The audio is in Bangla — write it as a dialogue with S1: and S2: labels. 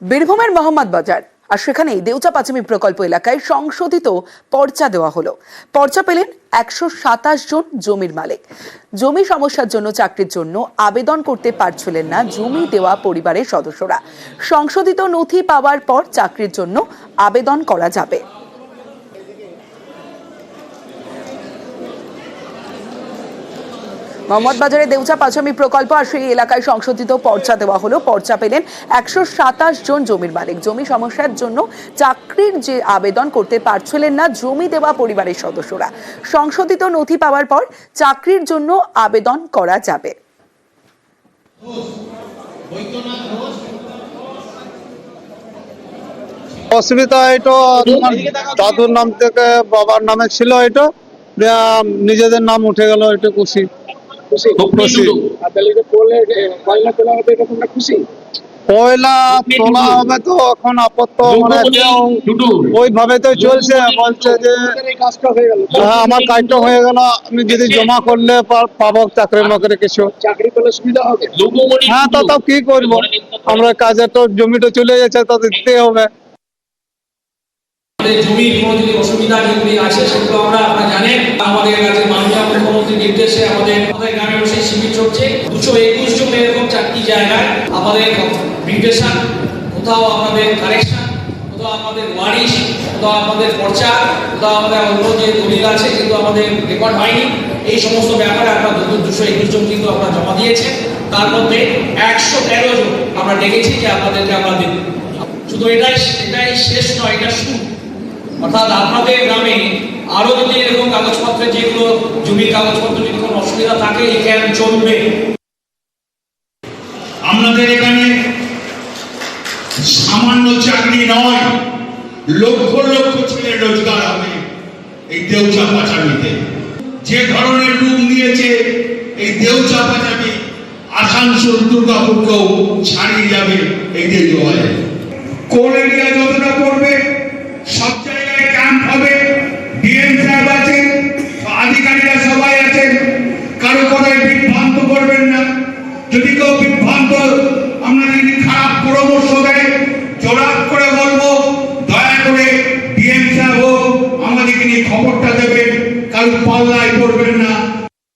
S1: বীরভূমের মোহাম্মদ বাজার আর সেখানেই দেউচা পাঁচিমি প্রকল্প এলাকায় সংশোধিত পর্চা দেওয়া হলো। পর্চা পেলেন 127 জন জমির মালিক। জমি সমস্যার জন্য চাকরির জন্য আবেদন করতে পারছিলেন না জমি দেওয়া পরিবারের সদস্যরা। সংশোধিত নথি পাওয়ার পর চাকরির জন্য আবেদন করা যাবে। মোহাম্মদ বাজারে দেউচা পাঁচিমি প্রকল্প আর সেই এলাকায় সংশোধিত পর্চা দেওয়া হলো। পর্চা পেলেন 127 জন জমির মালিক। জমি সমস্যার জন্য চাকরির যে আবেদন করতে পারছিলেন না জমি দেওয়া পরিবারের সদস্যরা। সংশোধিত নথি পাওয়ার পর চাকরির জন্য আবেদন করা যাবে।
S2: অসুবিধা এটা দাদুর নাম থেকে বাবার নামে ছিল, এটা নিজেদের নাম উঠে গেল, এটা খুশি। পয়লা তোলা হবে তো এখন আপাতত মানে ওইভাবে তো চলছে, বলছে যে হ্যাঁ আমার কাজটা হয়ে গেল, আমি যদি জমা করলে পাবো চাকরি নকরি কিছু।
S3: চাকরি করলে সুবিধা হবে।
S2: হ্যাঁ তো তাও কি করবো, আমরা কাজে তো জমিটা চলে যাচ্ছে, তো দিতেই হবে।
S4: জমির কোনো যদি অসুবিধা যেগুলি আছে সেগুলো আপনারা জানেন। আমাদের কাছে মাননীয় মুখ্যমন্ত্রীর নির্দেশে আমাদের গ্রামে বসে শিবির চলছে। 221 জন এরকম 4টি জায়গায় আমাদের নির্দেশন, কোথাও আমাদের কারেকশন, কোথাও আমাদের ওয়ারিশ, কোথাও আমাদের পর্চা, কোথাও আমাদের অন্য যে দলিল আছে কিন্তু আমাদের রেকর্ড হয়নি, এই সমস্ত ব্যাপারে আমরা 221 জন কিন্তু আমরা জমা দিয়েছে। তার মধ্যে 113 জন আমরা ডেকেছি যে আপনাদেরকে আমরা দিন। শুধু এটাই শেষ নয়, এটা শুরু। অর্থাৎ আপনাদের গ্রামে আরো যদি এরকম কাগজপত্রে যেগুলো জমির কাগজপত্র যদি কোনো অসুবিধা থাকে এই ক্যাম্প চলবে।
S5: আমাদের এখানে সামান্য চাকরি নয়, লক্ষ লক্ষ ছেলে রোজগার হবে এই দেউচা পাঁচামিতে। যে ধরনের রূপ নিয়েছে এই দেউচা পাঁচামি আসানসোল দুর্গাপুরকেও ছাড়িয়ে যাবে এই দেউচা। কোল এরিয়া যতটা পড়বে সব জায়গায় ক্যাম্প হবে।